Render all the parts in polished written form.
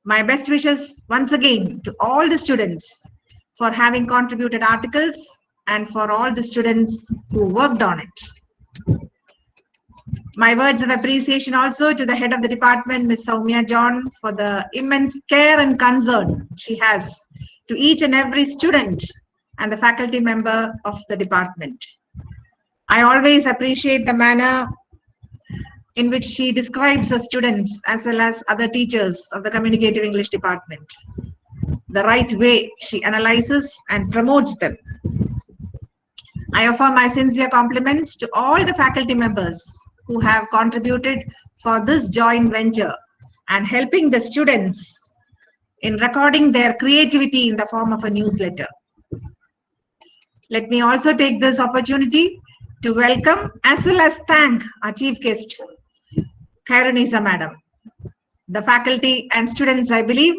My best wishes once again to all the students for having contributed articles and for all the students who worked on it. My words of appreciation also to the head of the department, Ms. Soumya John, for the immense care and concern she has to each and every student and the faculty member of the department. I always appreciate the manner in which she describes the students as well as other teachers of the Communicative English department. The right way she analyzes and promotes them. I offer my sincere compliments to all the faculty members who have contributed for this joint venture and helping the students in recording their creativity in the form of a newsletter. Let me also take this opportunity to welcome as well as thank our chief guest, Khyrunnisa Madam. The faculty and students, I believe,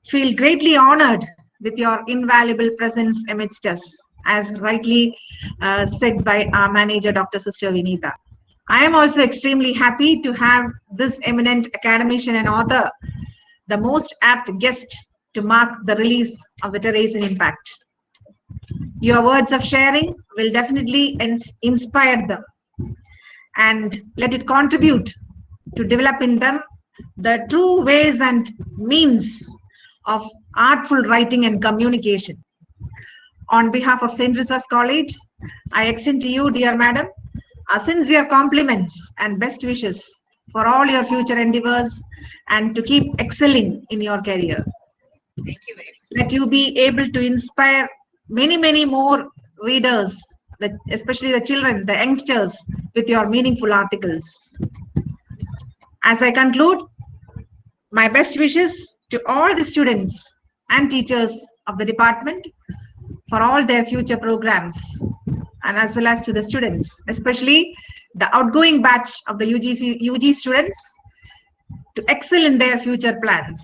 feel greatly honored with your invaluable presence amidst us, as rightly said by our manager, Dr. Sister Vinita. I am also extremely happy to have this eminent academician and author, the most apt guest to mark the release of the Teresian Impact. Your words of sharing will definitely inspire them and let it contribute to develop in them the true ways and means of artful writing and communication. On behalf of St. Teresa's College, I extend to you, dear madam, our sincere compliments and best wishes for all your future endeavors and to keep excelling in your career. Thank you very much. That you be able to inspire many more readers, especially the children, the youngsters, with your meaningful articles. As I conclude, my best wishes to all the students and teachers of the department for all their future programs, and as well as to the students, especially the outgoing batch of the UG students, to excel in their future plans.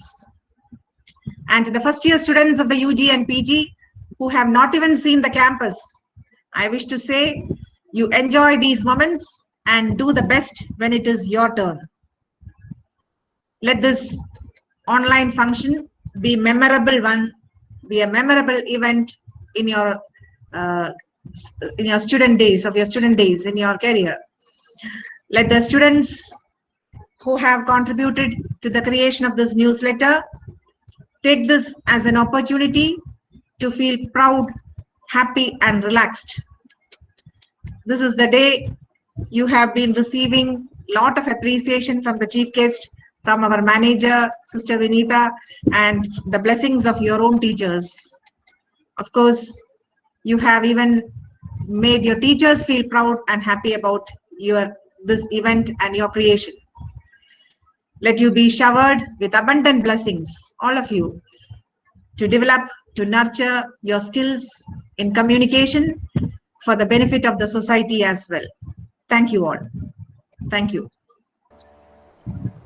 And to the first year students of the UG and PG who have not even seen the campus, I wish to say you enjoy these moments and do the best when it is your turn. Let this online function be a memorable event in your student days, in your career. Let the students who have contributed to the creation of this newsletter take this as an opportunity to feel proud, happy, and relaxed. This is the day you have been receiving a lot of appreciation from the chief guest, from our manager, Sister Vinita, and the blessings of your own teachers. Of course, you have even made your teachers feel proud and happy about this event and your creation. Let you be showered with abundant blessings, all of you, to develop, to nurture your skills in communication for the benefit of the society as well. Thank you all. Thank you.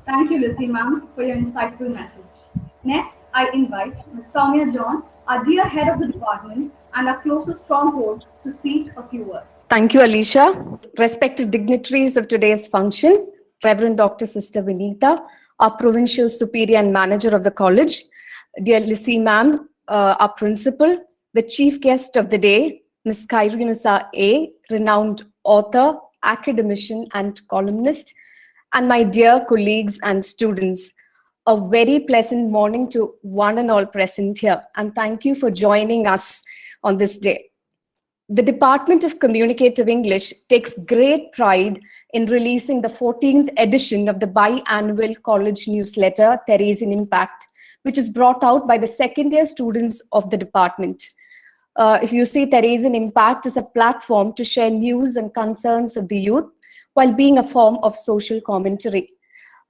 Thank you, Lucy ma'am, for your insightful message. Next, I invite Ms. Soumya John, our dear head of the department and our closest stronghold, to speak a few words. Thank you, Alicia. Respected dignitaries of today's function, Reverend Dr. Sister Vinita, our Provincial Superior and Manager of the College, dear Lucy ma'am, our Principal, the Chief Guest of the day, Ms. Khyrunnisa A., renowned author, academician, and columnist, and my dear colleagues and students. A very pleasant morning to one and all present here, and thank you for joining us on this day. The Department of Communicative English takes great pride in releasing the 14th edition of the biannual college newsletter, Teresian Impact, which is brought out by the second-year students of the department. If you see, Teresian Impact is a platform to share news and concerns of the youth while being a form of social commentary.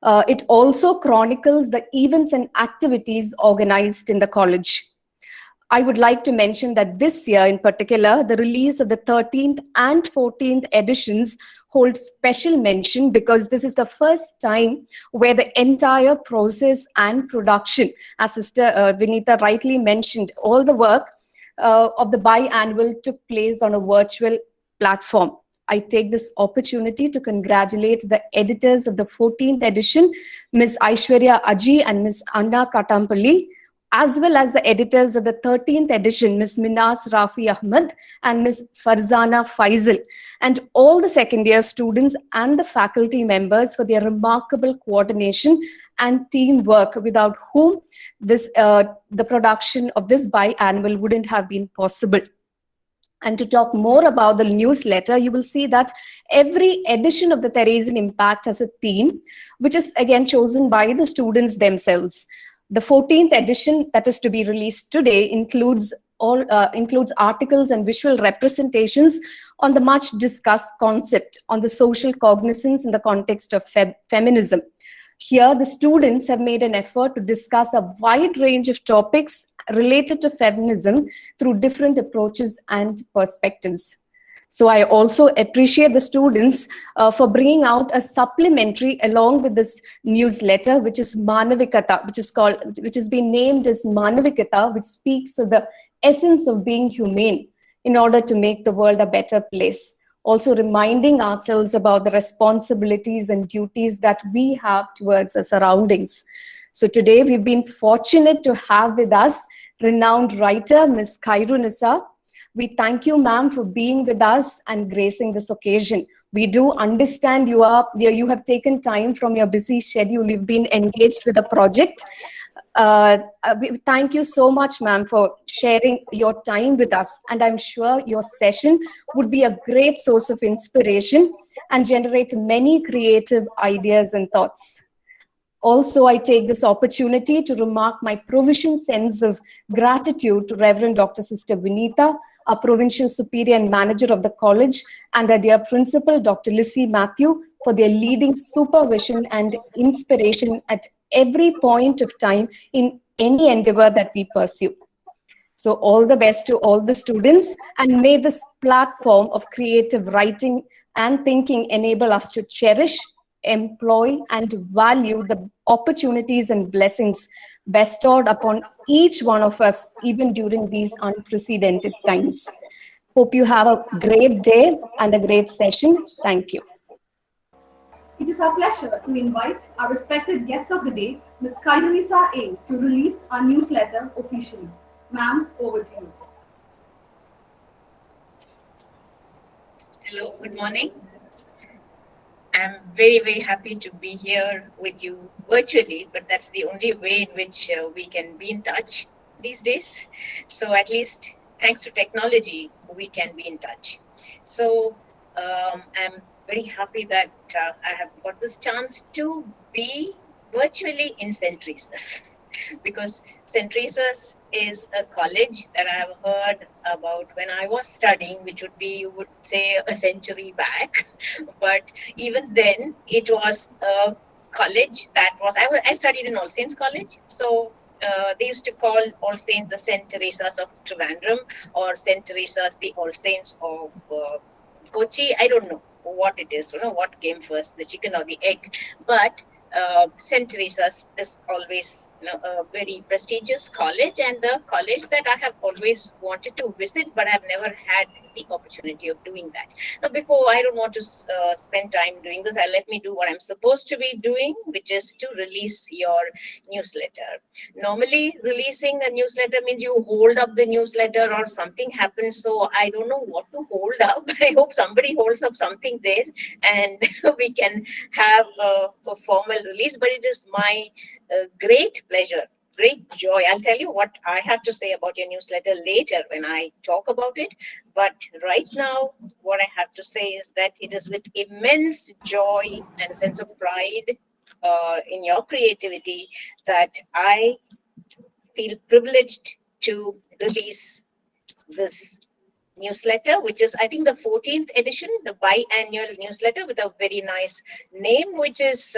It also chronicles the events and activities organized in the college. I would like to mention that this year in particular, the release of the 13th and 14th editions holds special mention because this is the first time where the entire process and production, as Sister Vinita rightly mentioned, all the work of the biannual took place on a virtual platform. I take this opportunity to congratulate the editors of the 14th edition, Ms. Aishwarya Aji and Ms. Anna Katampalli, as well as the editors of the 13th edition, Ms. Minas Rafi Ahmed and Ms. Farzana Faisal, and all the second year students and the faculty members for their remarkable coordination and teamwork, without whom the production of this biannual wouldn't have been possible. And to talk more about the newsletter, you will see that every edition of the Teresian Impact has a theme, which is again chosen by the students themselves. The 14th edition that is to be released today includes articles and visual representations on the much discussed concept on the social cognizance in the context of feminism. Here, the students have made an effort to discuss a wide range of topics related to feminism through different approaches and perspectives. So I also appreciate the students for bringing out a supplementary along with this newsletter, which is Manavikata, which has been named as Manavikata, which speaks of the essence of being humane in order to make the world a better place. Also reminding ourselves about the responsibilities and duties that we have towards our surroundings. So today we've been fortunate to have with us renowned writer, Ms. Khyrunnisa. We thank you, ma'am, for being with us and gracing this occasion. We do understand you have taken time from your busy schedule. You've been engaged with a project. We thank you so much, ma'am, for sharing your time with us. And I'm sure your session would be a great source of inspiration and generate many creative ideas and thoughts. Also, I take this opportunity to remark my provision sense of gratitude to Reverend Dr. Sister Vinita, our Provincial Superior and Manager of the College, and our dear Principal, Dr. Lissy Matthew, for their leading supervision and inspiration at every point of time in any endeavor that we pursue. So all the best to all the students, and may this platform of creative writing and thinking enable us to cherish, employ, and value the opportunities and blessings bestowed upon each one of us, even during these unprecedented times. Hope you have a great day and a great session. Thank you. It is our pleasure to invite our respected guest of the day, Ms. Khyrunnisa A, to release our newsletter officially. Ma'am, over to you. Hello, good morning. I'm very, very happy to be here with you virtually, but that's the only way in which we can be in touch these days. So at least thanks to technology, we can be in touch. So I'm very happy that I have got this chance to be virtually in St. Teresa's, because St. Teresa's is a college that I have heard about when I was studying, which would be, you would say, a century back. But even then, it was a college that was, I studied in All Saints College. So they used to call All Saints the St. Teresa's of Trivandrum, or St. Teresa's the All Saints of Kochi. I don't know what it is, what came first, the chicken or the egg. But St. Teresa's is always a very prestigious college, and the college that I have always wanted to visit, but I've never had the opportunity of doing that. Now, before, I don't want to spend time doing this. Let me do what I'm supposed to be doing, which is to release your newsletter. Normally, releasing a newsletter means you hold up the newsletter or something happens. So I don't know what to hold up. I hope somebody holds up something there and we can have a formal release. But it is my great pleasure, great joy. I'll tell you what I have to say about your newsletter later when I talk about it. But right now, what I have to say is that it is with immense joy and a sense of pride in your creativity that I feel privileged to release this newsletter, which is, I think, the 14th edition, the biannual newsletter with a very nice name, which is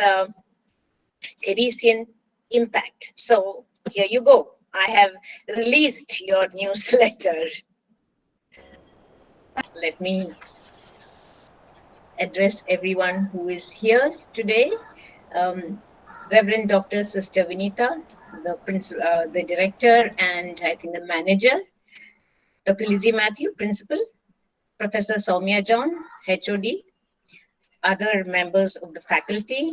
Teresian Impact. So here you go. I have released your newsletter. Let me address everyone who is here today. Reverend Dr. Sister Vinita, the director, and I think the manager. Dr. Lissy Matthew, principal. Professor Soumya John, HOD, other members of the faculty,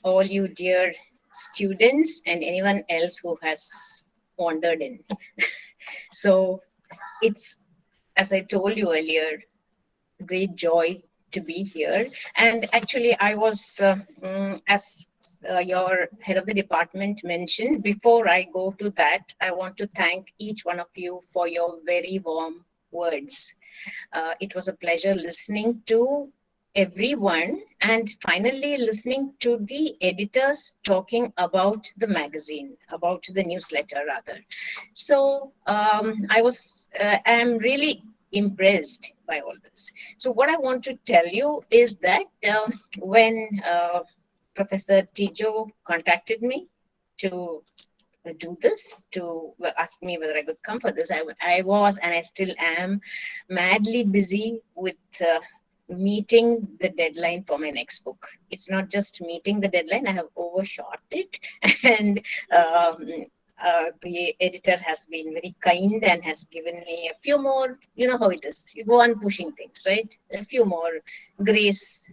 all you dear students, and anyone else who has wandered in. So it's, as I told you earlier, great joy to be here. And actually, I was, as your head of the department mentioned, before I go to that, I want to thank each one of you for your very warm words. It was a pleasure listening to everyone and finally listening to the editors talking about the magazine, about the newsletter rather. So I'm really impressed by all this. So what I want to tell you is that when Professor Tijo contacted me to do this, to ask me whether I could come for this, I was and I still am madly busy with meeting the deadline for my next book. It's not just meeting the deadline, I have overshot it. And the editor has been very kind and has given me a few more, you know how it is, you go on pushing things, right? A few more grace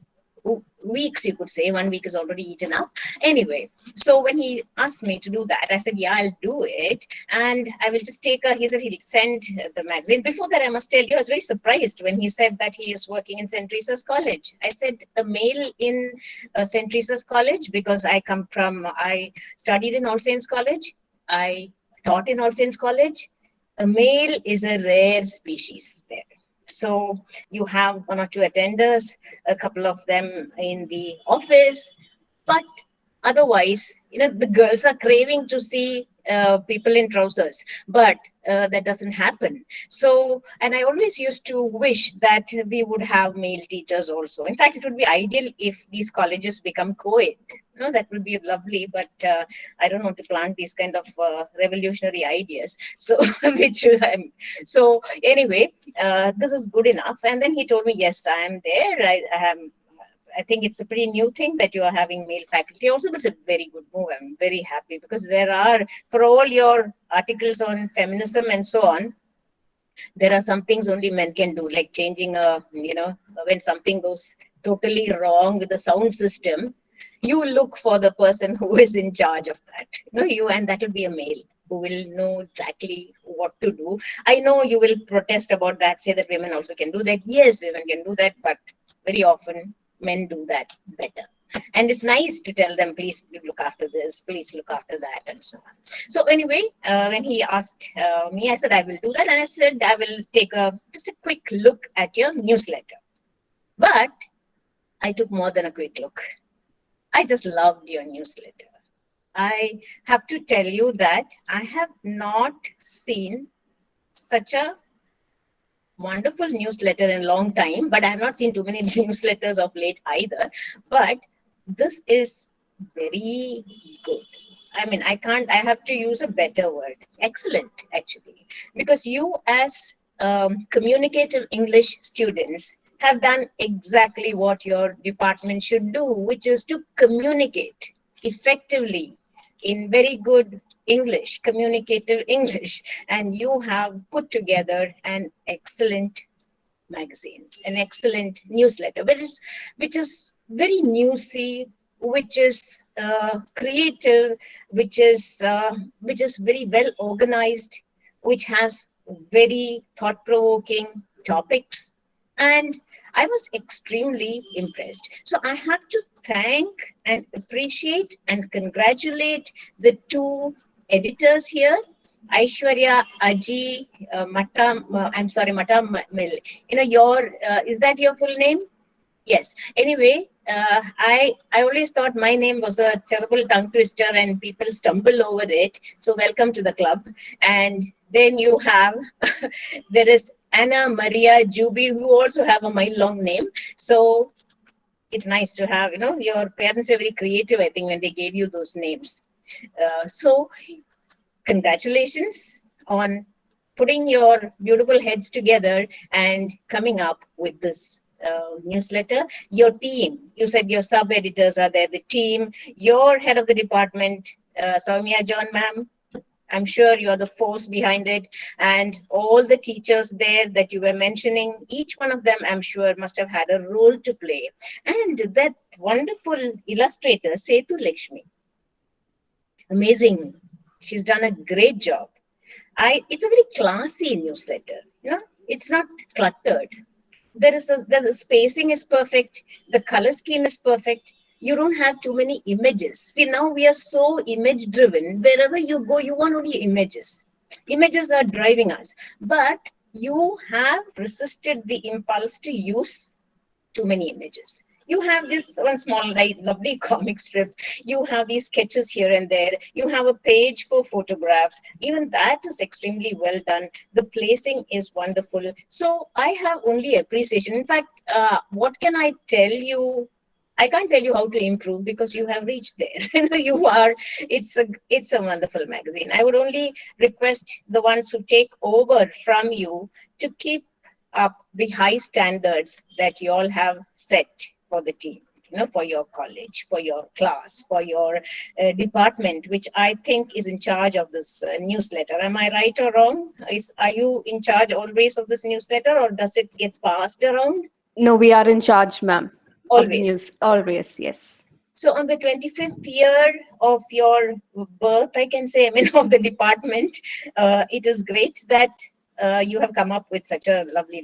weeks, you could say. 1 week is already eaten up. Anyway, so when he asked me to do that, I said, yeah, I'll do it. And I will just take he said he'll send the magazine. Before that, I must tell you, I was very surprised when he said that he is working in St. Teresa's College. I said, a male in St. Teresa's College, because I studied in All Saints College. I taught in All Saints College. A male is a rare species there. So you have 1 or 2 attenders, a couple of them in the office, but otherwise, the girls are craving to see people in trousers, but that doesn't happen. So, and I always used to wish that we would have male teachers also. In fact, it would be ideal if these colleges become co-ed. That would be lovely, but I don't want to plant these kind of revolutionary ideas. So, so anyway, this is good enough. And then he told me, yes, I am there. I think it's a pretty new thing that you are having male faculty also. It's a very good move. I'm very happy because there are, for all your articles on feminism and so on, there are some things only men can do, like changing when something goes totally wrong with the sound system, you look for the person who is in charge of that. And that will be a male who will know exactly what to do. I know you will protest about that, say that women also can do that. Yes, women can do that, but very often men do that better. And it's nice to tell them, please look after this, please look after that, and so on. So anyway, when he asked me, I said, I will do that. And I said, I will take just a quick look at your newsletter. But I took more than a quick look. I just loved your newsletter. I have to tell you that I have not seen such a wonderful newsletter in a long time, but I have not seen too many newsletters of late either. But this is very good. I mean, I have to use a better word. Excellent, actually. Because you as communicative English students have done exactly what your department should do, which is to communicate effectively in very good English, communicative English. And you have put together an excellent magazine, an excellent newsletter, which is very newsy, which is creative, which is very well organized, which has very thought-provoking topics. And I was extremely impressed. So I have to thank and appreciate and congratulate the 2 editors here, Aishwarya Aji Mata Mill. Is that your full name? Yes. Anyway, I always thought my name was a terrible tongue twister and people stumble over it. So welcome to the club. And then you have, there is Anna Maria Juby, who also have a mile-long name. So it's nice to have, your parents were very creative, I think, when they gave you those names. So congratulations on putting your beautiful heads together and coming up with this newsletter. Your team, you said your sub-editors are there, the team, your head of the department, Soumya John ma'am, I'm sure you're the force behind it. And all the teachers there that you were mentioning, each one of them, I'm sure, must have had a role to play. And that wonderful illustrator, Setu Lakshmi, amazing. She's done a great job. It's a very classy newsletter. It's not cluttered. The spacing is perfect. The color scheme is perfect. You don't have too many images. See, now we are so image driven. Wherever you go, you want only images. Images are driving us. But you have resisted the impulse to use too many images. You have this one small, lovely comic strip. You have these sketches here and there. You have a page for photographs. Even that is extremely well done. The placing is wonderful. So I have only appreciation. In fact, what can I tell you? I can't tell you how to improve because you have reached there. It's a wonderful magazine. I would only request the ones who take over from you to keep up the high standards that you all have set for the team, for your college, for your class, for your department, which I think is in charge of this newsletter. Am I right or wrong? Are you in charge always of this newsletter, or does it get passed around? No, we are in charge, ma'am. Always. Of the news. Always, yes. So on the 25th year of your birth, I can say, of the department, it is great that you have come up with such a lovely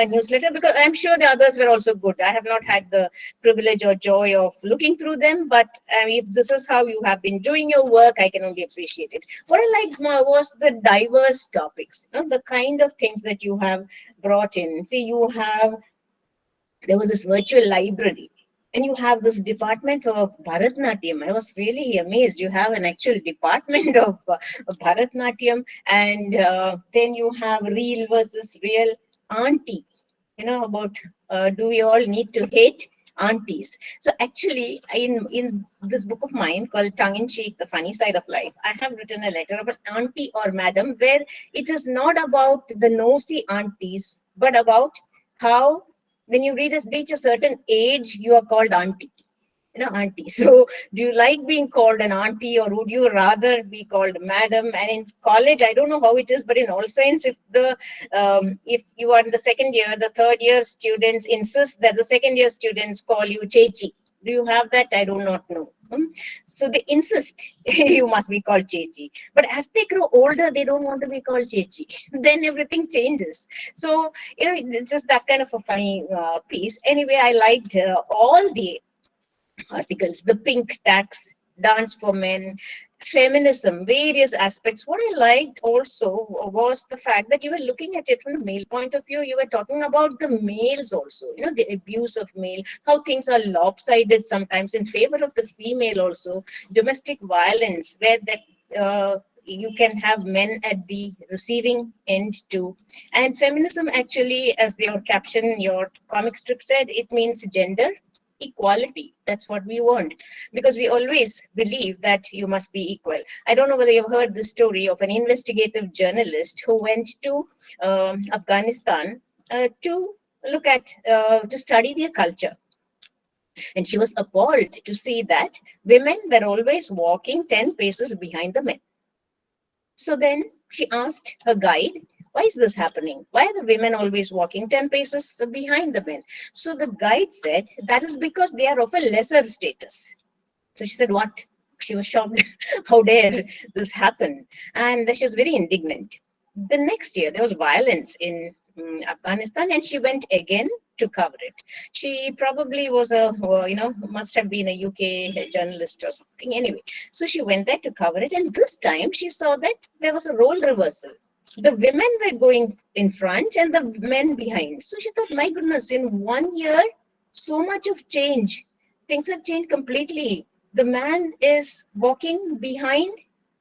newsletter, because I'm sure the others were also good. I have not had the privilege or joy of looking through them, but if this is how you have been doing your work, I can only appreciate it. What I liked more was the diverse topics, the kind of things that you have brought in. See, there was this virtual library, and you have this department of Bharatnatyam. I was really amazed. You have an actual department of Bharatnatyam, and then you have real versus real auntie. About do we all need to hate aunties? So actually, in this book of mine called Tongue in Cheek, The Funny Side of Life, I have written a letter about auntie or madam, where it is not about the nosy aunties, but about how when you reach a certain age, you are called auntie. Auntie. So do you like being called an auntie, or would you rather be called madam? And in college, I don't know how it is, but in all science, if you are in the second year, the third year students insist that the second year students call you Chechi. Do you have that? I do not know. So they insist you must be called Chechi. But as they grow older, they don't want to be called Chechi. Then everything changes. So, it's just that kind of a funny piece. Anyway, I liked all the articles, the pink tax, dance for men, feminism, various aspects. What I liked also was the fact that you were looking at it from the male point of view. You were talking about the males also, the abuse of male, how things are lopsided sometimes in favor of the female also, domestic violence, where that you can have men at the receiving end too. And feminism, actually, as your caption, your comic strip said, it means gender equality. That's what we want, because we always believe that you must be equal. I don't know whether you've heard the story of an investigative journalist who went to Afghanistan to look at, to study their culture. And she was appalled to see that women were always walking 10 paces behind the men. So then she asked her guide, why is this happening? Why are the women always walking 10 paces behind the men? So the guide said, that is because they are of a lesser status. So she said, what? She was shocked. How dare this happen? And she was very indignant. The next year, there was violence in Afghanistan, and she went again to cover it. She probably was must have been a UK journalist or something. Anyway, so she went there to cover it, and this time she saw that there was a role reversal. The women were going in front and the men behind. So she thought, my goodness, in 1 year, so much of change. Things have changed completely. The man is walking behind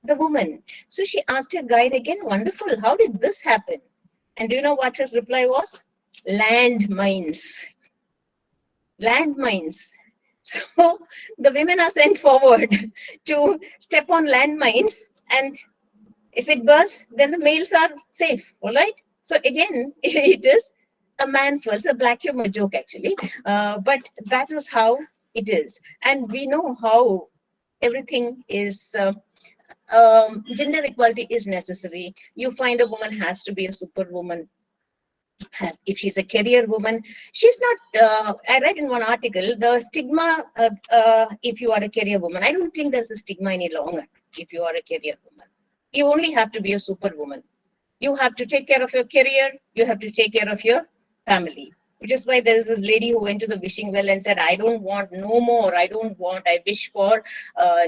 the woman. So she asked her guide again, wonderful, how did this happen? And do you know what his reply was? Landmines. Landmines. So the women are sent forward to step on landmines, and if it bursts, then the males are safe, all right? So again, it is a man's world. It's a black humor joke, actually. But that is how it is. And we know how everything is gender equality is necessary. You find a woman has to be a superwoman. If she's a career woman, she's not. I read in one article the stigma. If you are a career woman, I don't think there's a stigma any longer. If you are a career woman, you only have to be a superwoman. You have to take care of your career. You have to take care of your family. Which is why there is this lady who went to the wishing well and said, I don't want no more. I wish for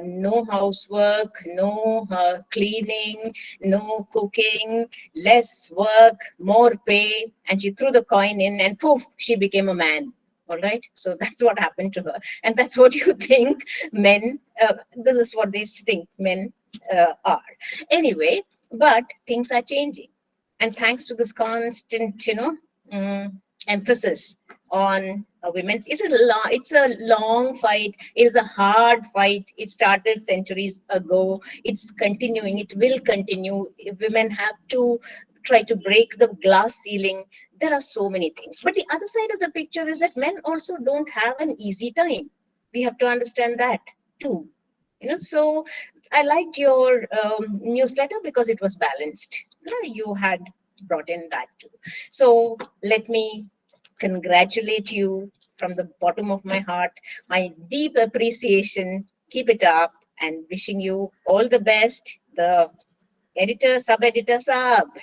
no housework, no cleaning, no cooking, less work, more pay. And she threw the coin in and poof, she became a man. All right. So that's what happened to her. And that's what you think men, this is what they think men are. Anyway, but things are changing. And thanks to this constant, emphasis on women, it's a long fight. It is a hard fight. It started centuries ago. It's continuing. It will continue. Women have to try to break the glass ceiling. There are so many things. But the other side of the picture is that men also don't have an easy time. We have to understand that too. So I liked your newsletter because it was balanced. You had brought in that too. So let me congratulate you from the bottom of my heart. My deep appreciation. Keep it up, and wishing you all the best. The editor, sub-editor,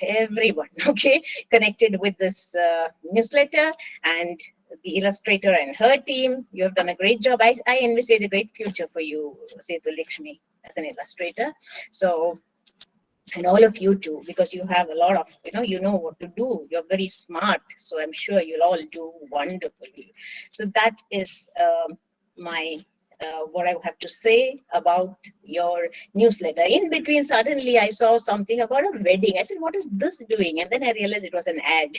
everyone, okay, connected with this newsletter, and the illustrator and her team. You have done a great job. I envisage a great future for you, Setu Lakshmi, as an illustrator. So, and all of you too, because you have a lot of, you know what to do. You're very smart. So I'm sure you'll all do wonderfully. So that is my what I have to say about your newsletter. In between, suddenly I saw something about a wedding. I said, what is this doing? And then I realized it was an ad.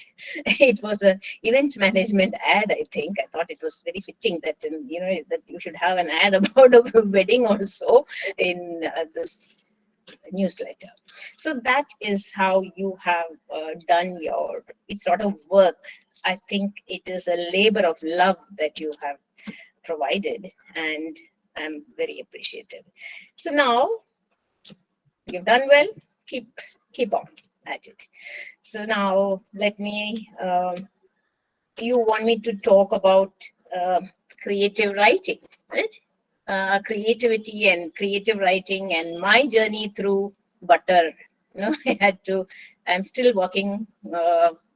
It was an event management ad, I think. I thought it was very fitting that, that you should have an ad about a wedding also in this newsletter. So that is how you have done your, it's sort of work. I think it is a labor of love that you have provided, and I'm very appreciative. So now you've done well, keep on at it. So now let me, you want me to talk about creative writing, right? Creativity and creative writing and my journey through Butter. I'm still working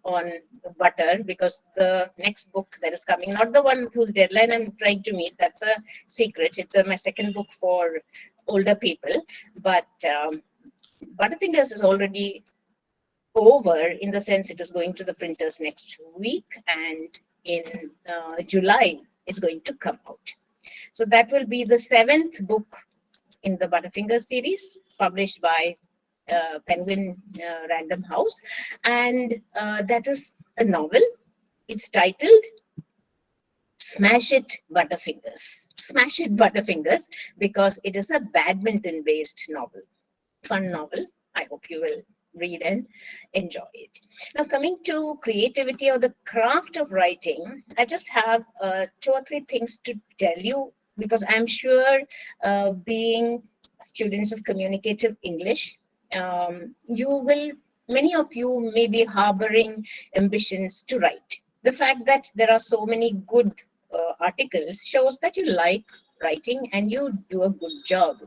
on Butter, because the next book that is coming, not the one whose deadline I'm trying to meet, that's a secret. It's my second book for older people, but Butterfingers is already over, in the sense it is going to the printers next week, and in July it's going to come out. So that will be the 7th book in the Butterfinger series, published by Penguin Random House, and that is a novel. It's titled Smash It Butterfingers. Smash It Butterfingers, because it is a badminton-based novel, fun novel. I hope you will read and enjoy it. Now, coming to creativity or the craft of writing, I just have 2 or 3 things to tell you, because I'm sure being students of Communicative English, many of you may be harboring ambitions to write. The fact that there are so many good articles shows that you like writing and you do a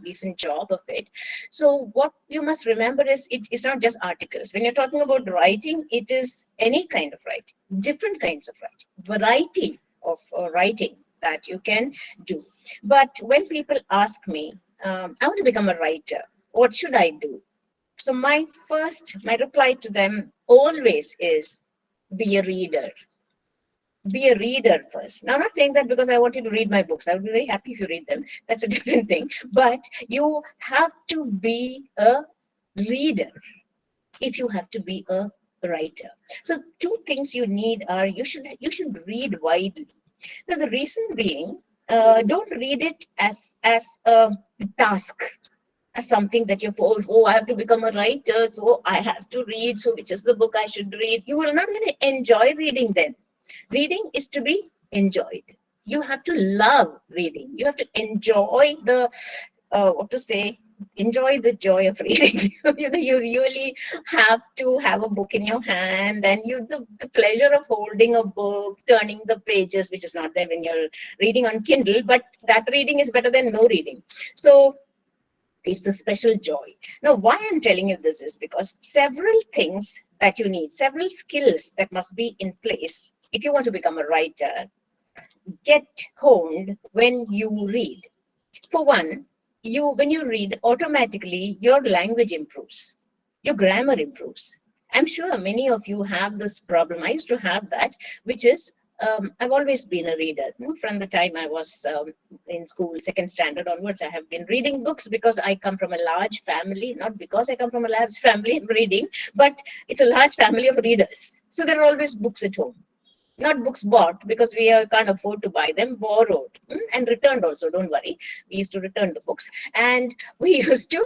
decent job of it. So what you must remember is it's not just articles. When you're talking about writing, it is any kind of writing, different kinds of writing, variety of writing that you can do. But when people ask me, I want to become a writer, what should I do? So my reply to them always is, be a reader. Be a reader first. Now, I'm not saying that because I want you to read my books. I would be very happy if you read them. That's a different thing. But you have to be a reader if you have to be a writer. So 2 things you need are, you should read widely. Now, the reason being, don't read it as a task, as something that you're for, I have to become a writer, so I have to read, so which is the book I should read. You are not going to enjoy reading then. Reading is to be enjoyed. You have to love reading. You have to enjoy the, enjoy the joy of reading. You really have to have a book in your hand, and the pleasure of holding a book, turning the pages, which is not there when you're reading on Kindle, but that reading is better than no reading. So it's a special joy. Now, why I'm telling you this is because several things that you need, several skills that must be in place if you want to become a writer, get honed when you read. For one, when you read, automatically your language improves, your grammar improves. I'm sure many of you have this problem. I used to have that, which is I've always been a reader. From the time I was in school, second standard onwards, I have been reading books because I come from a large family. Not because I come from a large family in reading, but it's a large family of readers. So there are always books at home. Not books bought because we can't afford to buy them, borrowed and returned also. Don't worry, we used to return the books, and we used to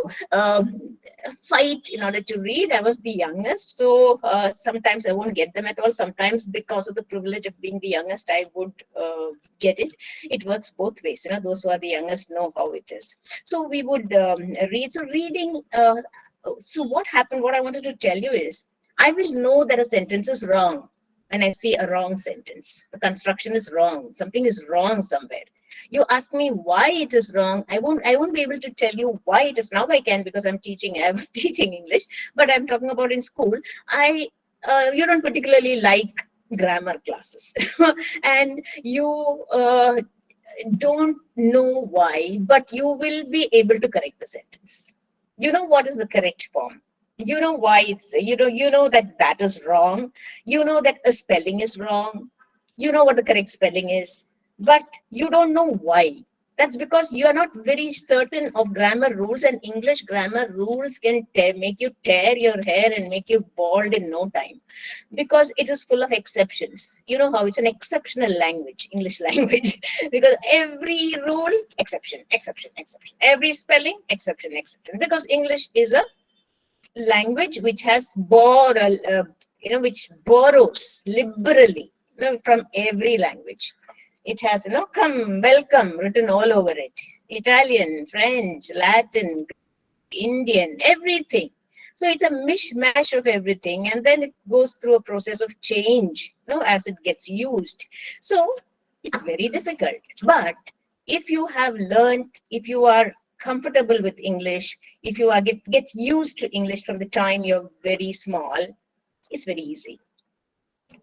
fight in order to read. I was the youngest, so sometimes I won't get them at all. Sometimes, because of the privilege of being the youngest, I would get it. It works both ways. Those who are the youngest know how it is. So we would read. So reading. So what happened? What I wanted to tell you is, I will know that a sentence is wrong when I see a wrong sentence. The construction is wrong. Something is wrong somewhere. You ask me why it is wrong. I won't be able to tell you why it is. Now I can, because I was teaching English, but I'm talking about in school. You don't particularly like grammar classes and you don't know why, but you will be able to correct the sentence. You know what is the correct form. You know why it's, you know that is wrong. You know that a spelling is wrong. You know what the correct spelling is, but you don't know why. That's because you are not very certain of grammar rules, and English grammar rules can make you tear your hair and make you bald in no time, because it is full of exceptions. You know how it's an exceptional language, English language, because every rule, exception, exception, exception. Every spelling, exception, exception. Because English is a language which has which borrows liberally, from every language. It has, come, welcome written all over it. Italian, French, Latin, Indian, everything. So it's a mishmash of everything, and then it goes through a process of change, as it gets used. So it's very difficult. But if you have learned, if you are comfortable with English, if you are get used to English from the time you're very small, it's very easy.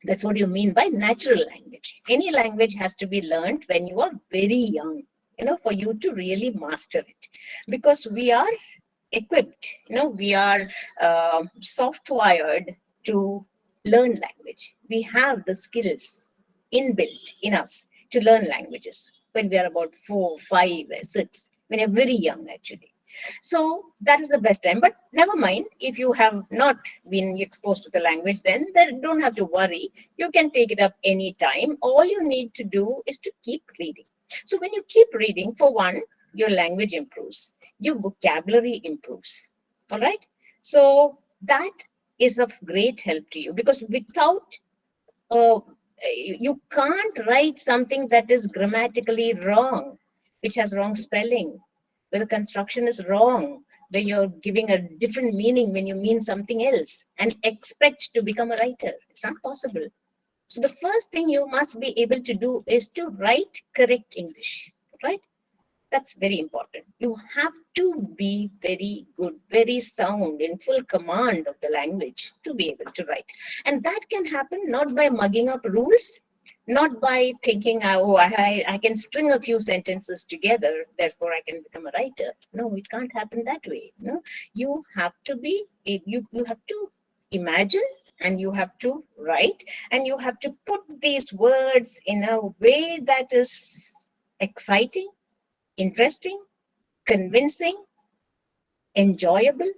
That's what you mean by natural language. Any language has to be learned when you are very young, for you to really master it. Because we are equipped, we are soft-wired to learn language. We have the skills inbuilt in us to learn languages when we are about 4, 5, 6, when you're very young, actually. So that is the best time. But never mind, if you have not been exposed to the language, then don't have to worry. You can take it up any time. All you need to do is to keep reading. So when you keep reading, for one, your language improves, your vocabulary improves. All right. So that is of great help to you, because without you can't write something that is grammatically wrong, which has wrong spelling, where the construction is wrong, where you're giving a different meaning when you mean something else, and expect to become a writer. It's not possible. So the first thing you must be able to do is to write correct English, right? That's very important. You have to be very good, very sound, in full command of the language to be able to write. And that can happen not by mugging up rules, not by thinking, oh, I can string a few sentences together, therefore I can become a writer. No, it can't happen that way. No, you have to be, you have to imagine, and you have to write, and you have to put these words in a way that is exciting, interesting, convincing, enjoyable.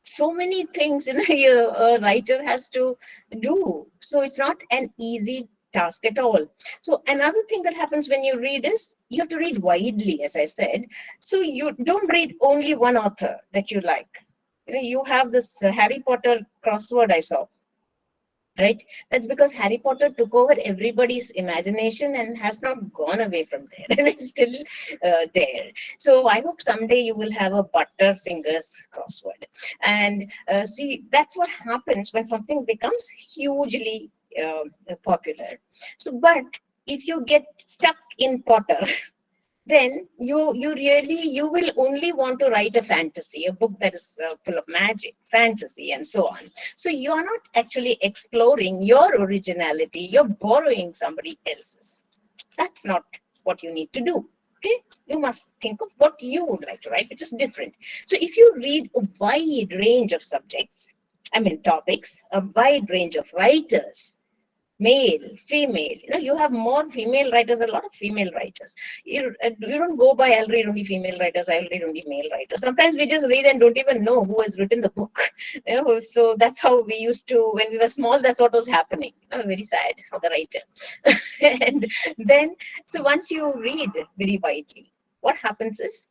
So many things, a writer has to do. So it's not an easy task at all. So another thing that happens when you read is you have to read widely, as I said. So you don't read only one author that you like. You have this Harry Potter crossword I saw. right? That's because Harry Potter took over everybody's imagination and has not gone away from there and it's still there. So I hope someday you will have a Butterfingers crossword. And see, that's what happens when something becomes hugely popular. So, but if you get stuck in Potter, then you will only want to write a fantasy, a book that is full of magic, fantasy, and so on. So you are not actually exploring your originality. You're borrowing somebody else's. That's not what you need to do. Okay, you must think of what you would like to write, which is different. So if you read a wide range of subjects, I mean topics, a wide range of writers, male, female, you have more female writers, a lot of female writers. You don't go by, I'll read only female writers, I'll read only male writers. Sometimes we just read and don't even know who has written the book. So that's how we used to, when we were small, that's what was happening. Very sad for the writer. And then, so once you read very widely, what happens is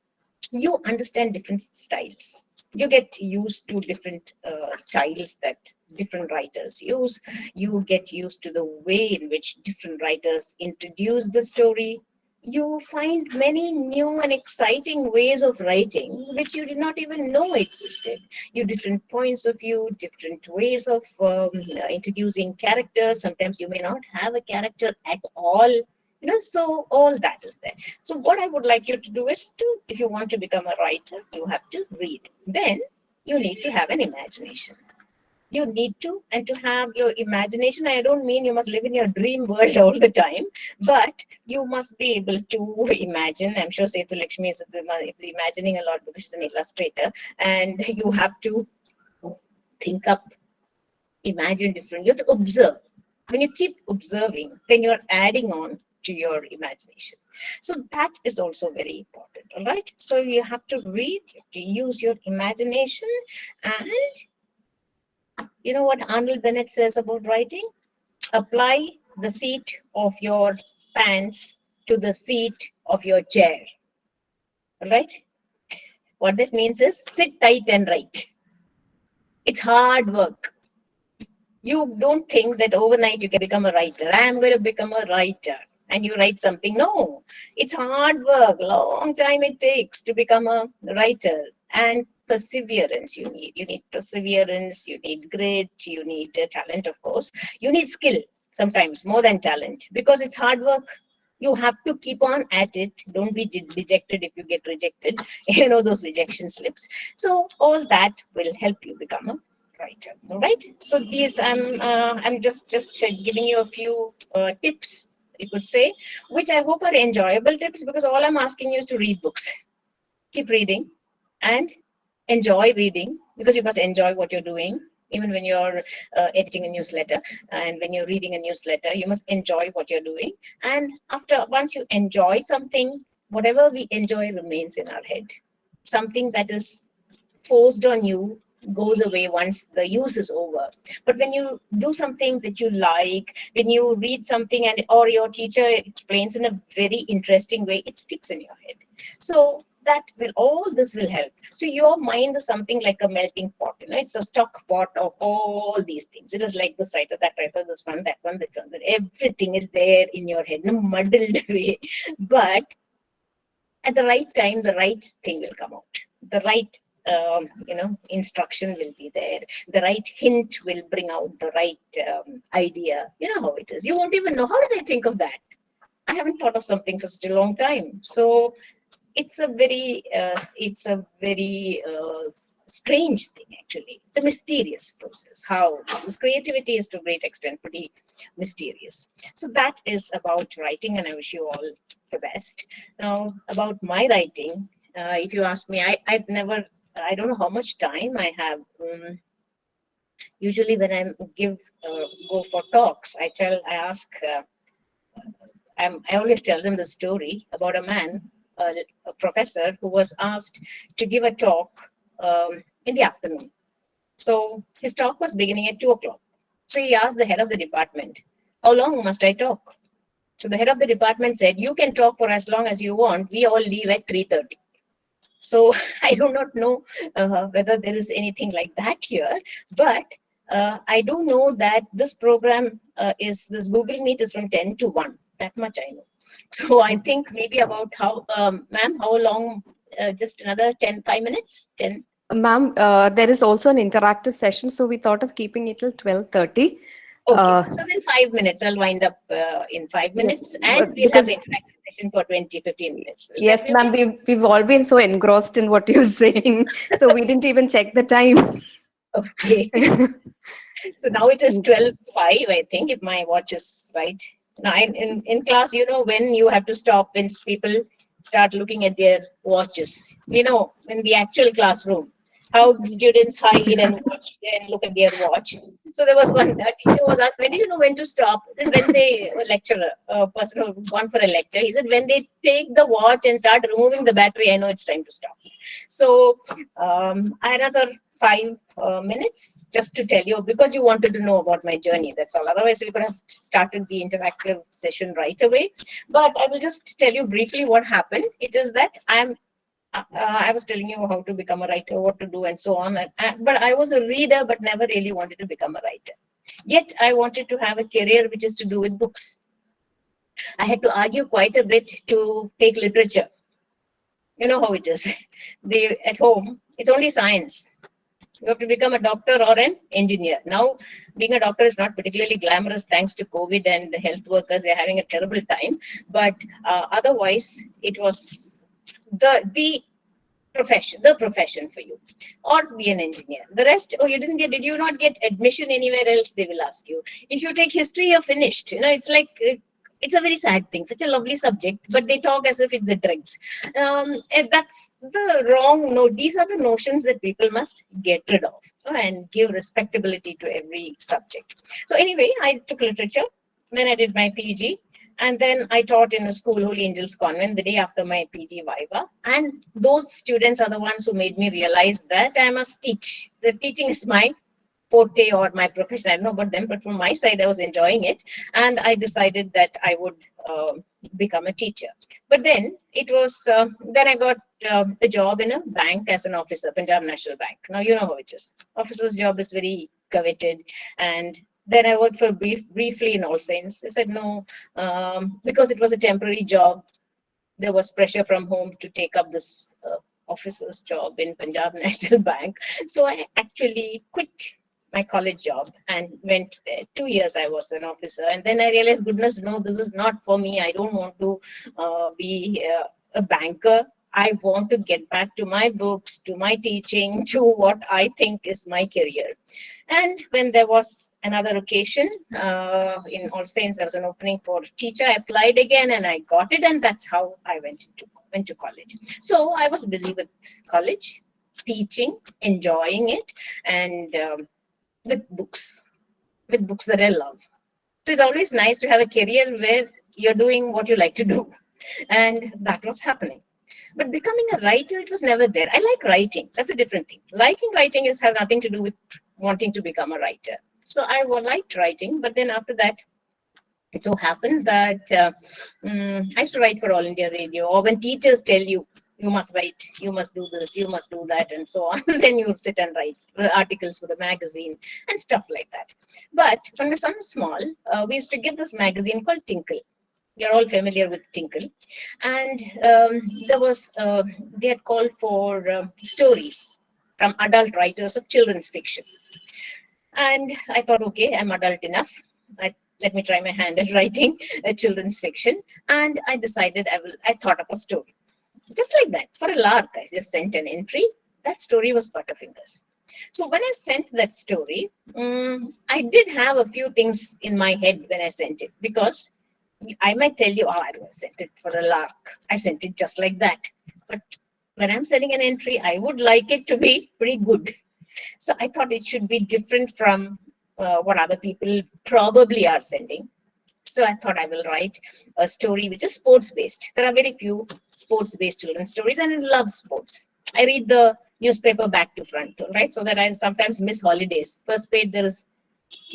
you understand different styles. You get used to different styles that different writers use. You get used to the way in which different writers introduce the story. You find many new and exciting ways of writing which you did not even know existed. You different points of view, different ways of introducing characters. Sometimes you may not have a character at all. So all that is there. So what I would like you to do is to, if you want to become a writer, you have to read. Then you need to have an imagination. You need to, and to have your imagination, I don't mean you must live in your dream world all the time, but you must be able to imagine. I'm sure Setu Lakshmi is imagining a lot because she's an illustrator, and you have to think up, imagine different. You have to observe. When you keep observing, then you're adding on to your imagination. So that is also very important. All right. So you have to read, you have to use your imagination. And you know what Arnold Bennett says about writing? Apply the seat of your pants to the seat of your chair. All right. What that means is sit tight and write. It's hard work. You don't think that overnight you can become a writer. I am going to become a writer. And you write something. No, it's hard work. Long time it takes to become a writer. And perseverance you need. You need perseverance. You need grit. You need talent, of course. You need skill sometimes more than talent because it's hard work. You have to keep on at it. Don't be dejected if you get rejected. Those rejection slips. So all that will help you become a writer. All right. So these I'm just giving you a few tips, you could say, which I hope are enjoyable tips because all I'm asking you is to read books. Keep reading and enjoy reading because you must enjoy what you're doing. Even when you're editing a newsletter and when you're reading a newsletter, you must enjoy what you're doing. And once you enjoy something, whatever we enjoy remains in our head. Something that is forced on you goes away once the use is over. But when you do something that you like, when you read something and or your teacher explains in a very interesting way, it sticks in your head. So all this will help. So your mind is something like a melting pot. It's a stock pot of all these things. It is like this writer, that writer, this one, that one, that one. Everything is there in your head, in a muddled way. But at the right time, the right thing will come out. The right instruction will be there. The right hint will bring out the right idea. You know how it is. You won't even know, how did I think of that? I haven't thought of something for such a long time. So it's a very strange thing, actually. It's a mysterious process. How this creativity is to a great extent pretty mysterious. So that is about writing, and I wish you all the best. Now, about my writing, if you ask me, I don't know how much time I have. Usually when I go for talks, I always tell them the story about a man, a professor who was asked to give a talk in the afternoon. So his talk was beginning at 2:00. So he asked the head of the department, how long must I talk? So the head of the department said, you can talk for as long as you want. We all leave at 3:30. So I do not know whether there is anything like that here, but I do know that this program this Google Meet is from 10 to 1. That much I know. So I think maybe about ma'am, how long? Just another 5 minutes? 10? Ma'am, there is also an interactive session, so we thought of keeping it till 12:30. Okay, so then 5 minutes. I'll wind up in 5 Yes, minutes, and we'll have the because interactive session for 15 minutes. Will that yes, be ma'am, okay? we've all been so engrossed in what you're saying, so we didn't even check the time. Okay. So now it is 12:05, I think, if my watch is right. Now in class, when you have to stop, when people start looking at their watches, in the actual classroom, how students hide and watch and look at their watch. So there was one teacher was asked, when do you know when to stop? And when a lecturer, a person who gone for a lecture, he said, when they take the watch and start removing the battery, I know it's time to stop. So another 5 minutes just to tell you, because you wanted to know about my journey. That's all. Otherwise, we could have started the interactive session right away. But I will just tell you briefly what happened. It is that I was telling you how to become a writer, what to do, and so on. But I was a reader, but never really wanted to become a writer. Yet I wanted to have a career which is to do with books. I had to argue quite a bit to take literature. You know how it is. At home, it's only science. You have to become a doctor or an engineer. Now, being a doctor is not particularly glamorous thanks to COVID and the health workers. They're having a terrible time. But otherwise, it was the profession for you, or be an engineer. The rest, oh, did you not get admission anywhere else? They will ask you. If you take history, you're finished. It's like, it's a very sad thing, such a lovely subject, but they talk as if it's a drugs. And that's the wrong note. These are the notions that people must get rid of and give respectability to every subject. So anyway, I took literature, then I did my PG, and then I taught in a school, Holy Angels Convent, the day after my PG Viva. And those students are the ones who made me realize that I must teach. The teaching is my forte or my profession. I don't know about them, but from my side, I was enjoying it. And I decided that I would become a teacher. But then then I got a job in a bank as an officer, Punjab National Bank. Now, you know how it is. Officer's job is very coveted. And then I worked for briefly in All Saints. I said no, because it was a temporary job. There was pressure from home to take up this officer's job in Punjab National Bank. So I actually quit my college job and went there. 2 years I was an officer. And then I realized, goodness, no, this is not for me. I don't want to be a banker. I want to get back to my books, to my teaching, to what I think is my career. And when there was another occasion in All Saints, there was an opening for teacher. I applied again and I got it, and that's how I went to college. So I was busy with college, teaching, enjoying it, and with books that I love. So it's always nice to have a career where you're doing what you like to do, and that was happening. But becoming a writer, it was never there. I like writing. That's a different thing. Liking writing has nothing to do with wanting to become a writer. So I liked writing, but then after that, it so happened that I used to write for All India Radio, or when teachers tell you, you must write, you must do this, you must do that, and so on. Then you sit and write articles for the magazine and stuff like that. But when my son was small, we used to get this magazine called Tinkle. You're all familiar with Tinkle. And they had called for stories from adult writers of children's fiction. And I thought, okay, I'm adult enough. Let me try my hand at writing a children's fiction. And I decided I thought up a story. Just like that, for a lark, I just sent an entry. That story was Butterfingers. So when I sent that story, I did have a few things in my head when I sent it, because I might tell you, I sent it for a lark. I sent it just like that. But when I'm sending an entry, I would like it to be pretty good. So I thought it should be different from what other people probably are sending. So I thought I will write a story which is sports-based. There are very few sports-based children's stories, and I love sports. I read the newspaper back to front, right? So that I sometimes miss holidays. First page, there is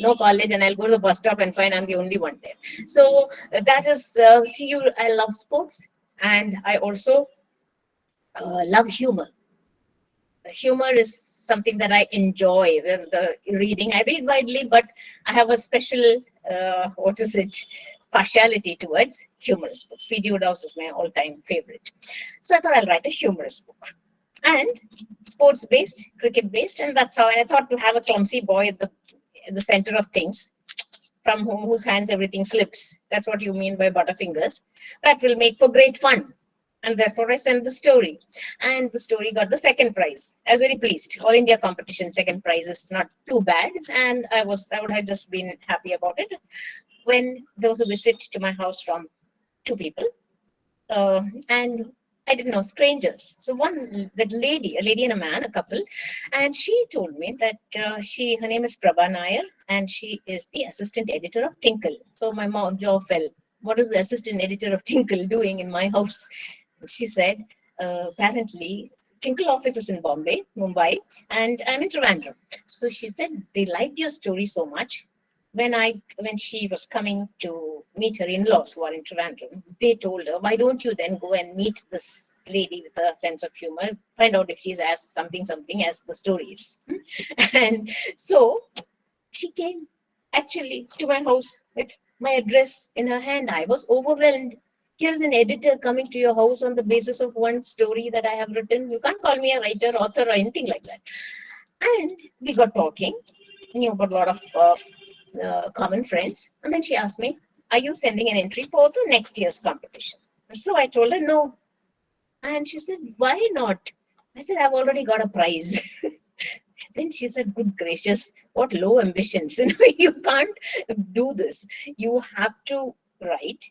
no college, and I'll go to the bus stop and find I'm the only one there. So that is, I love sports, and I also love humor. humor is something that I enjoy. The reading, I read widely, but I have a special, partiality towards humorous books. P.G. Wodehouse is my all-time favorite. So I thought I'll write a humorous book. And sports-based, cricket-based, and that's how I thought to have a clumsy boy at the center of things, from whose hands everything slips. That's what you mean by Butterfingers. That will make for great fun. And therefore I sent the story. And the story got the second prize. I was very pleased. All India competition, second prize is not too bad. And I would have just been happy about it when there was a visit to my house from two people. And I didn't know, strangers. So a lady and a man, a couple, and she told me that her name is Prabha Nair, and she is the assistant editor of Tinkle. So my jaw fell. What is the assistant editor of Tinkle doing in my house? She said, apparently, Tinkle office is in Mumbai, and I'm in Trivandrum. So she said, they liked your story so much. When she was coming to meet her in-laws who are in Trivandrum, they told her, why don't you then go and meet this lady with a sense of humor, find out if she's as something as the story is. And so she came actually to my house with my address in her hand. I was overwhelmed. Here's an editor coming to your house on the basis of one story that I have written. You can't call me a writer, author, or anything like that. And we got talking, knew about a lot of common friends. And then she asked me, are you sending an entry for the next year's competition? So I told her no. And she said, why not? I said, I've already got a prize. Then she said, good gracious, what low ambitions. You can't do this. You have to write.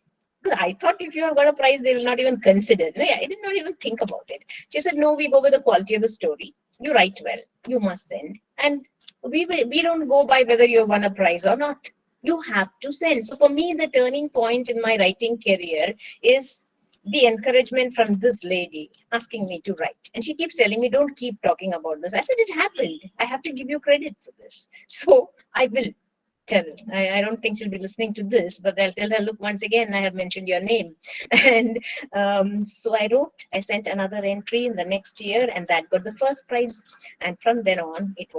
I thought if you have got a prize, they will not even consider. No, I did not even think about it. She said, no, we go with the quality of the story. You write well. You must send. And we don't go by whether you have won a prize or not. You have to send. So for me, the turning point in my writing career is the encouragement from this lady asking me to write. And she keeps telling me, don't keep talking about this. I said, it happened. I have to give you credit for this. So I will tell. I don't think she'll be listening to this, but I'll tell her, look, once again, I have mentioned your name. And so I sent another entry in the next year, and that got the first prize. And from then on, it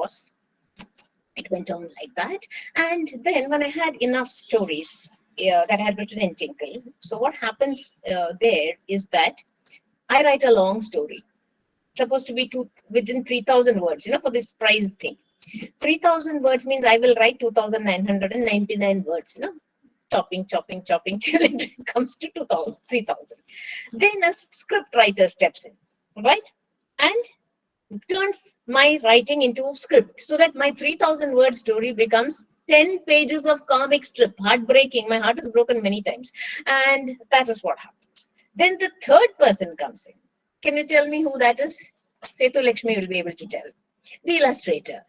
went on like that. And then when I had enough stories that I had written in Tinkle, so what happens there is that I write a long story, supposed to be within 3,000 words, for this prize thing. 3,000 words means I will write 2,999 words, chopping till it comes to 3,000. Then a script writer steps in, right? And turns my writing into a script so that my 3,000 word story becomes 10 pages of comic strip. Heartbreaking. My heart is broken many times. And that is what happens. Then the third person comes in. Can you tell me who that is? Setu Lakshmi will be able to tell. The illustrator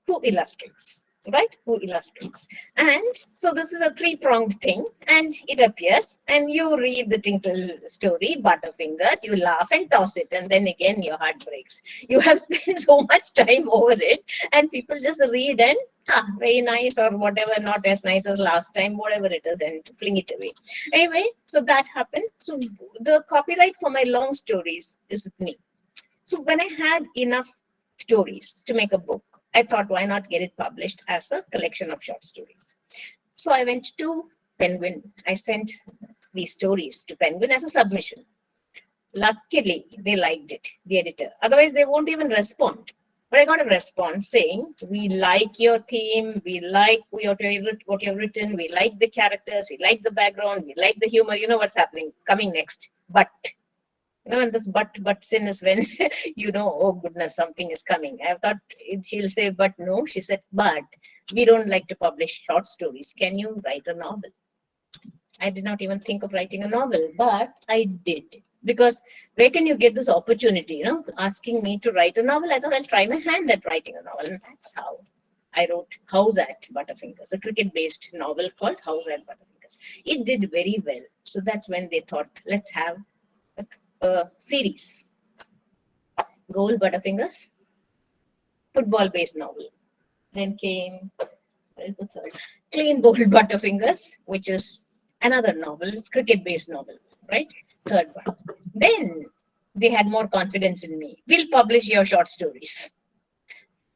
who illustrates. Right? Who illustrates. And so this is a three-pronged thing, and it appears, and you read the Tinkle story, Butterfingers, you laugh and toss it, and then again your heart breaks. You have spent so much time over it, and people just read and very nice, or whatever, not as nice as last time, whatever it is, and fling it away. Anyway, so that happened. So the copyright for my long stories is with me. So when I had enough stories to make a book, I thought, why not get it published as a collection of short stories? So I went to Penguin. I sent these stories to Penguin as a submission. Luckily, they liked it, the editor. Otherwise, they won't even respond. But I got a response saying, we like your theme, we like what you've written, we like the characters, we like the background, we like the humor. You know what's happening, coming next. But and this but sin is when oh goodness, something is coming. I thought she'll say, but no, she said, but we don't like to publish short stories. Can you write a novel? I did not even think of writing a novel, but I did. Because where can you get this opportunity, asking me to write a novel? I thought I'll try my hand at writing a novel. And that's how I wrote House at Butterfingers, a cricket-based novel called House at Butterfingers. It did very well. So that's when they thought, let's have a series. Goal Butterfingers, football-based novel. Then came, what is the third? Clean Bold Butterfingers, which is another novel, cricket-based novel, right? Third one. Then they had more confidence in me. We'll publish your short stories.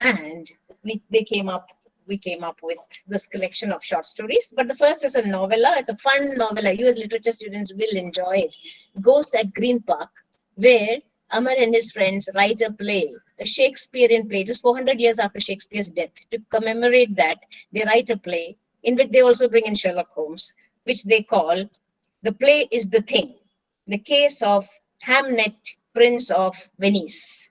And we came up with this collection of short stories. But the first is a novella. It's a fun novella. US literature students will enjoy it. Ghosts at Green Park, where Amar and his friends write a play, a Shakespearean play, just 400 years after Shakespeare's death. To commemorate that, they write a play in which they also bring in Sherlock Holmes, which they call The Play is the Thing, the case of Hamnet, Prince of Venice.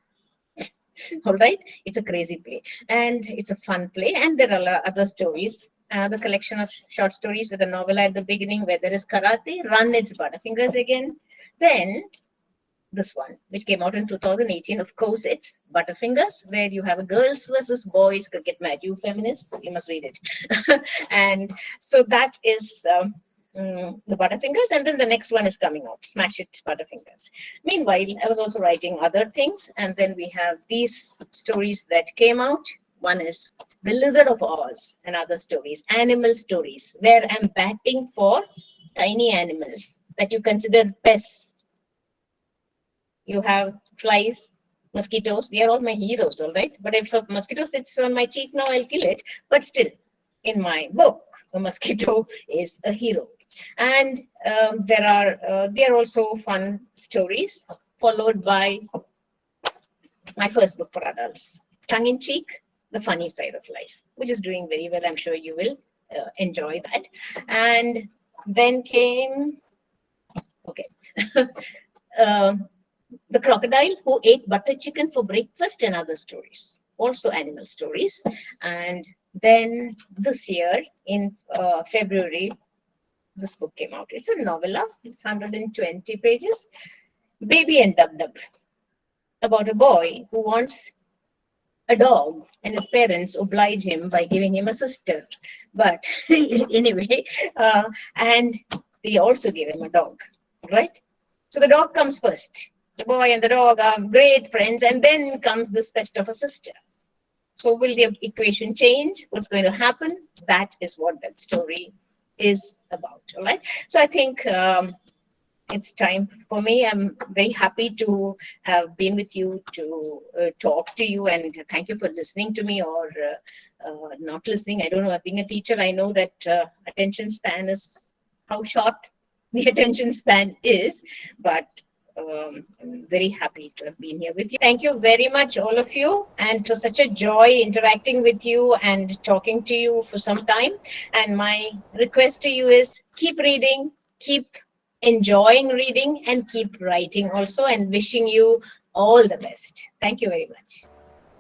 All right, it's a crazy play and it's a fun play, and there are other stories. The collection of short stories with a novella at the beginning where there is karate, Run, it's Butterfingers again. Then this one, which came out in 2018, of course, it's Butterfingers, where you have a girls versus boys cricket match. You feminists, you must read it. And so that is the Butterfingers, and then the next one is coming out, Smash It Butterfingers. Meanwhile, I was also writing other things, and then we have these stories that came out. One is The Lizard of Oz and other stories, animal stories, where I'm batting for tiny animals that you consider pests. You have flies, mosquitoes, they are all my heroes, all right? But if a mosquito sits on my cheek now, I'll kill it. But still, in my book, a mosquito is a hero. And there are also fun stories, followed by my first book for adults, Tongue in Cheek, The Funny Side of Life, which is doing very well. I'm sure you will enjoy that. And then came, okay, The Crocodile Who Ate Butter Chicken for Breakfast and other stories, also animal stories. And then this year in February, this book came out. It's a novella. It's 120 pages. Baby and Dub Dub, about a boy who wants a dog and his parents oblige him by giving him a sister. But anyway, and they also give him a dog, right? So the dog comes first. The boy and the dog are great friends, and then comes this pest of a sister. So will the equation change? What's going to happen? That is what that story is about. All right. So I think it's time for me. I'm very happy to have been with you to talk to you, and thank you for listening to me or not listening. I don't know. Being a teacher, I know that attention span is how short the attention span is, but I'm very happy to have been here with you. Thank you very much, all of you. And it was such a joy interacting with you and talking to you for some time. And my request to you is keep reading, keep enjoying reading, and keep writing also, and wishing you all the best. Thank you very much.